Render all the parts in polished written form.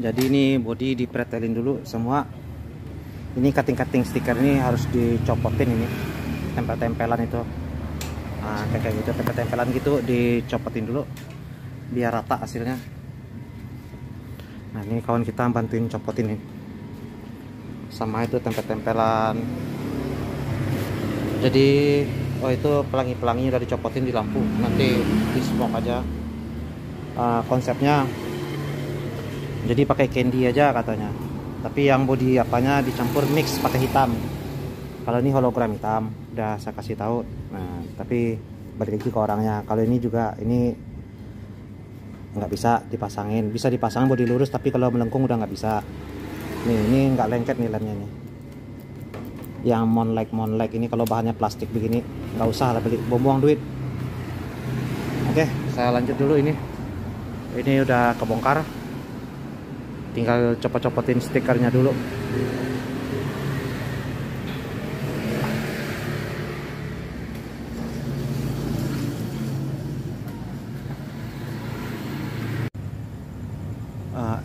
Jadi ini body dipretelin dulu semua. Ini cutting stiker ini harus dicopotin, ini tempel-tempelan itu. Nah, kayak gitu, tempel-tempelan gitu dicopotin dulu biar rata hasilnya. Nah, ini kawan kita bantuin copotin nih. Sama itu tempel-tempelan. Jadi itu pelangi-pelangi udah dicopotin di lampu, nanti di smoke aja. Konsepnya jadi pakai candy aja katanya, tapi yang body apanya dicampur mix pakai hitam. Kalau ini hologram hitam udah saya kasih tahu. Nah, tapi balik lagi ke orangnya. Kalau ini juga ini nggak bisa dipasangin, bisa dipasang body lurus, tapi kalau melengkung udah nggak bisa. Nih, ini nggak lengket nih lemnya nih. Yang monlike ini kalau bahannya plastik begini nggak usah lah beli, buang duit. Oke, saya lanjut dulu. Ini udah kebongkar, tinggal copot-copotin stikernya dulu.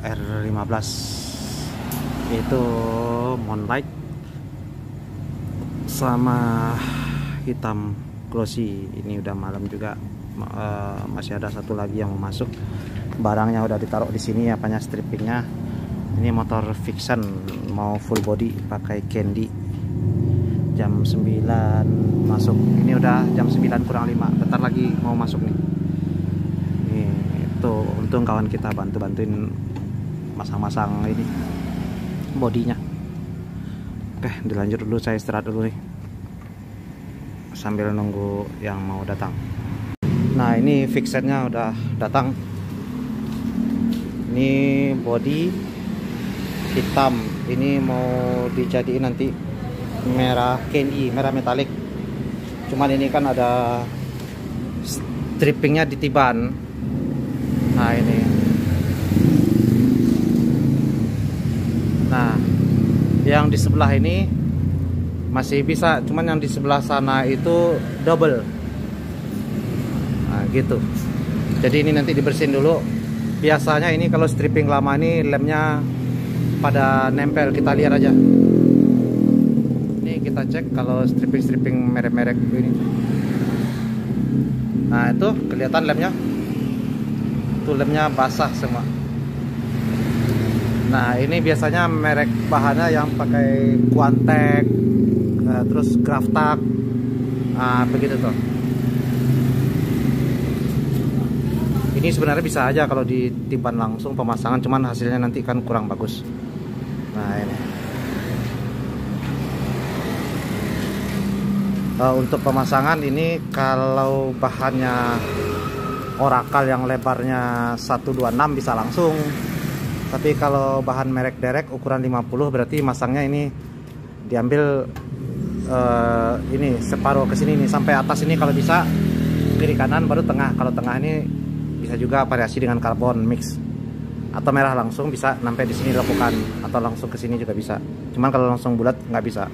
R15 itu monlight sama hitam glossy. Ini udah malam juga, masih ada satu lagi yang mau masuk. Barangnya udah ditaruh di sini, apanya strippingnya. Ini motor Vixen mau full body pakai candy. Jam 9 masuk. Ini udah jam 9 kurang 5. Bentar lagi mau masuk nih. Nih, itu untung kawan kita bantuin masang-masang ini bodinya. Oke, dilanjut dulu, saya istirahat dulu nih sambil nunggu yang mau datang. Nah, ini fixernya udah datang. Ini body hitam, ini mau dijadiin nanti merah candy, merah metalik. Cuman ini kan ada strippingnya di tiban. Nah, ini. Nah, yang di sebelah ini masih bisa, cuman yang di sebelah sana itu double. Nah, gitu. Jadi ini nanti dibersihin dulu. Biasanya ini kalau stripping lama ini lemnya pada nempel, kita lihat aja. Ini kita cek kalau stripping merek-merek ini. Nah, itu kelihatan lemnya. Itu lemnya basah semua. Nah, ini biasanya merek bahannya yang pakai Quantec, terus Graftak, begitu tuh. Ini sebenarnya bisa aja kalau ditiban langsung pemasangan, cuman hasilnya nanti kan kurang bagus. Nah, ini untuk pemasangan ini kalau bahannya Oracle yang lebarnya 126 bisa langsung. Tapi kalau bahan merek derek ukuran 50 berarti masangnya ini diambil ini separuh ke sini nih, sampai atas ini kalau bisa, kiri kanan baru tengah. Kalau tengah ini bisa juga variasi dengan karbon mix atau merah langsung, bisa sampai di sini lakukan, atau langsung ke sini juga bisa. Cuman kalau langsung bulat nggak bisa.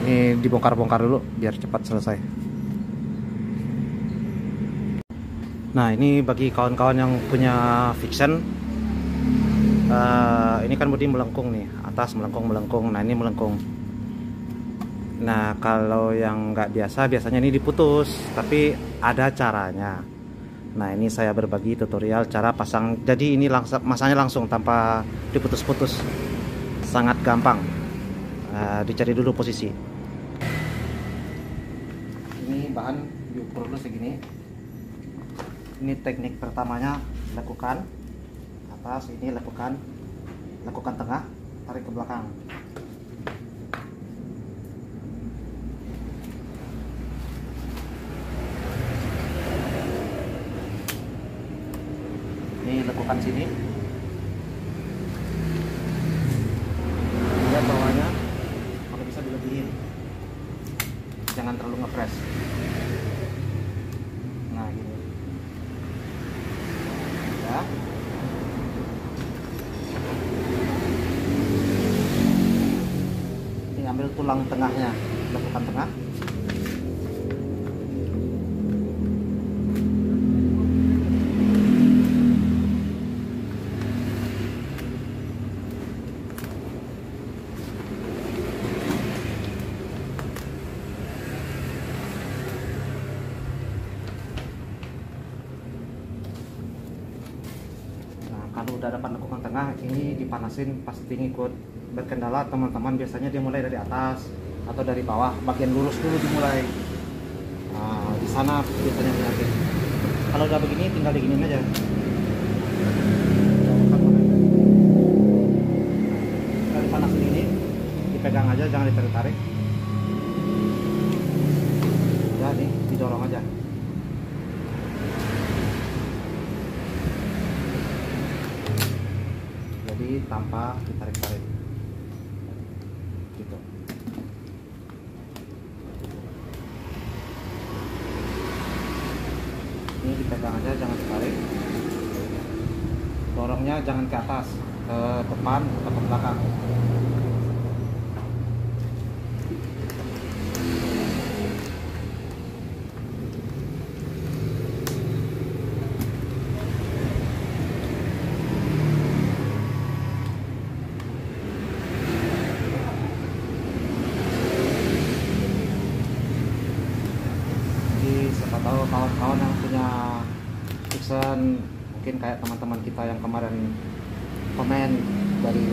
Ini dibongkar-bongkar dulu biar cepat selesai. Nah, ini bagi kawan-kawan yang punya Vixen, ini kan bodi melengkung nih, atas melengkung. Nah, ini melengkung. Nah, kalau yang nggak biasa, biasanya ini diputus, tapi ada caranya. Nah, ini saya berbagi tutorial cara pasang. Jadi ini langsung masangnya langsung tanpa diputus-putus, sangat gampang. Dicari dulu posisi. Ini bahan diukur dulu segini. Ini teknik pertamanya, lakukan atas, ini lakukan tengah, tarik ke belakang. Ini lakukan sini, lihat bawahnya, kalau bisa dilebihin, jangan terlalu ngepres. Nah, gini ya. Ini ambil tulang tengahnya, lakukan tengah. kalau udah dapat lekukan tengah, ini dipanasin. Pasti ngikut berkendala teman-teman, biasanya dia mulai dari atas atau dari bawah, bagian lurus dulu dimulai. Nah, di sana biasanya penyakit. Kalau udah begini tinggal diginiin aja. Tinggal dipanasin ini, dipegang aja, jangan ditarik-tarik. Ya nih, didorong aja. Jadi tanpa ditarik-tarik. Gitu. Ini dipegang aja, jangan ditarik. Dorongnya jangan ke atas, ke depan atau ke belakang. Siapa tahu kawan-kawan yang punya Dixon, mungkin kayak teman-teman kita yang kemarin komen dari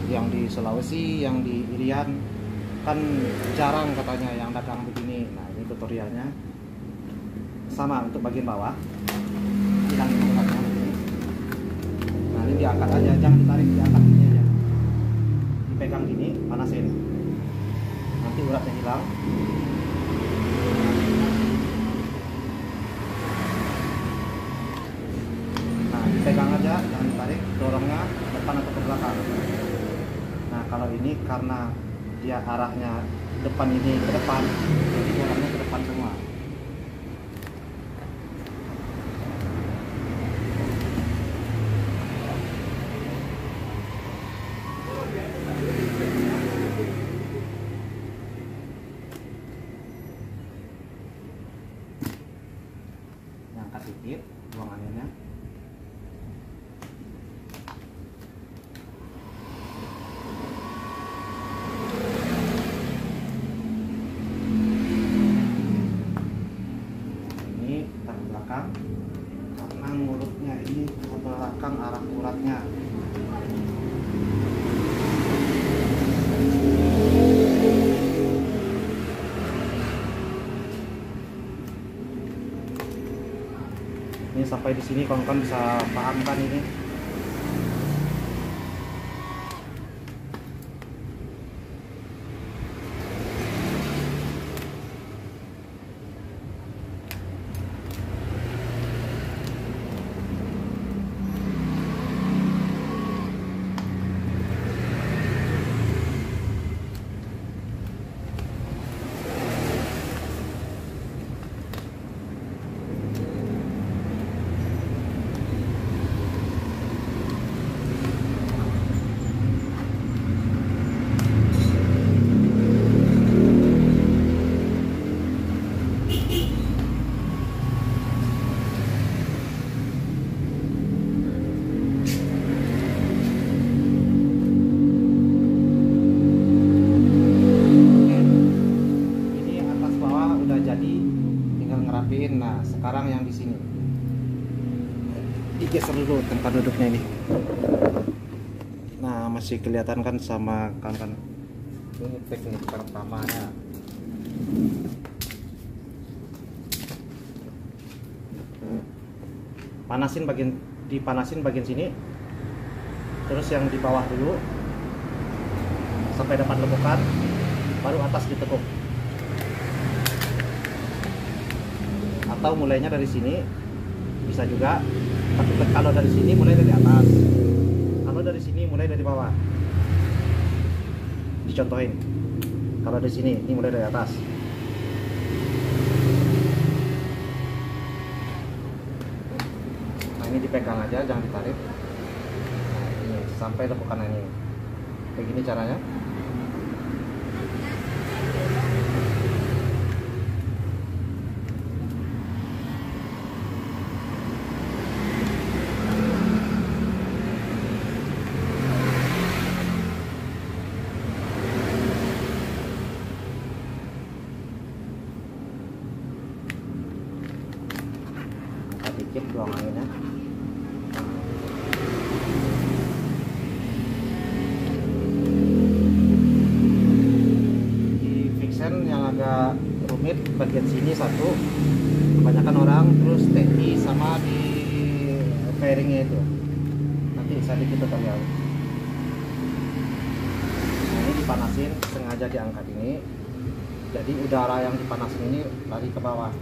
yang di Sulawesi, yang di Irian, kan jarang katanya yang dagang begini. Nah, ini tutorialnya sama untuk bagian bawah, hilangin uratnya begini. Nah, ini diangkat aja, jangan ditarik, diangkat gini aja, dipegang gini, panasin, nanti uratnya hilang. Pegang aja, jangan ditarik, dorongnya depan atau ke belakang. Nah, kalau ini karena dia arahnya depan, ini ke depan, jadi dorongnya ke depan semua. Angkat dikit, buang anginnya. Karena mulutnya ini ke belakang arah uratnya. Ini sampai di sini kawan-kawan bisa paham kan ini? Nah, sekarang yang di sini digeser dulu tempat duduknya ini. Nah, masih kelihatan kan sama kan ini teknik pertamanya. Dipanasin bagian sini, terus yang di bawah dulu sampai dapat lekukan, baru atas ditekuk. Atau mulainya dari sini bisa juga, tapi kalau dari sini mulai dari atas, kalau dari sini mulai dari bawah. Dicontohin, kalau dari sini ini mulai dari atas. Nah, ini dipegang aja, jangan ditarik. Nah, ini sampai lekukan ini. Begini caranya. Dikit buang anginnya. bagian sini satu, kebanyakan orang, terus teki sama di fairingnya itu. Nanti sedikit kita lihat. Nah, ini dipanasin, sengaja diangkat ini. Jadi udara yang dipanasin ini lari ke bawah.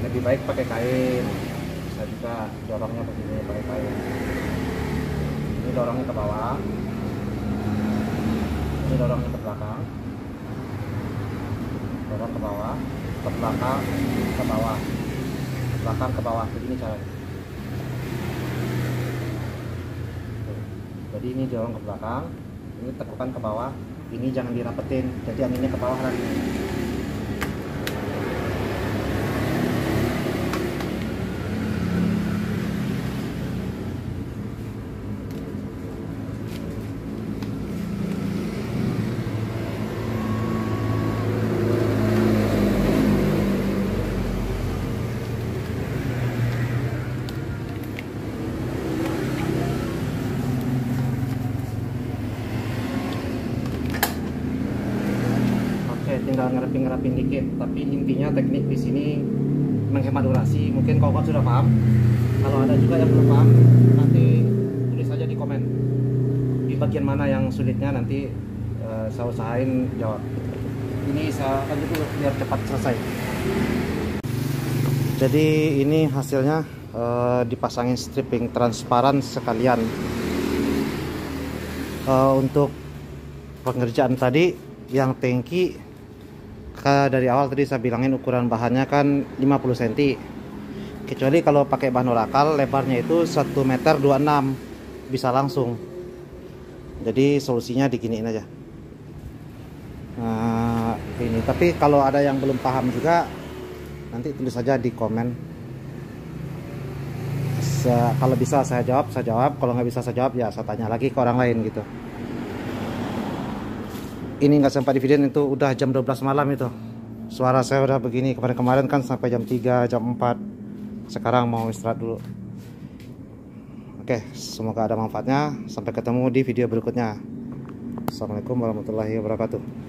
Lebih baik pakai kain. Bisa juga dorongnya begini pakai kain. Ini dorongnya ke bawah. Ini dorongnya ke belakang. Dorong ke bawah, ke belakang, ke bawah, ke belakang, ke bawah. Begini caranya. Jadi ini dorong ke belakang, ini tekukan ke bawah, ini jangan dirapetin, jadi anginnya ke bawah lagi. Tinggal ngerapin dikit, tapi intinya teknik di sini menghemat durasi. Mungkin kawan sudah paham. Kalau ada juga yang belum paham, nanti tulis saja di komen di bagian mana yang sulitnya, nanti saya usahain jawab. Ini saya lanjut dulu biar cepat selesai. Jadi ini hasilnya, dipasangin stripping transparan sekalian. Untuk pengerjaan tadi yang tangki, dari awal tadi saya bilangin ukuran bahannya kan 50 cm, kecuali kalau pakai bahan lokal lebarnya itu 1,26 meter bisa langsung. Jadi solusinya diginiin aja. Nah, ini tapi kalau ada yang belum paham juga nanti tulis saja di komen. Kalau bisa saya jawab, kalau nggak bisa saya jawab ya saya tanya lagi ke orang lain gitu. Ini nggak sempat di video, itu udah jam 12 malam itu. Suara saya udah begini, kemarin kan sampai jam 3, jam 4. Sekarang mau istirahat dulu. Oke, semoga ada manfaatnya. Sampai ketemu di video berikutnya. Assalamualaikum warahmatullahi wabarakatuh.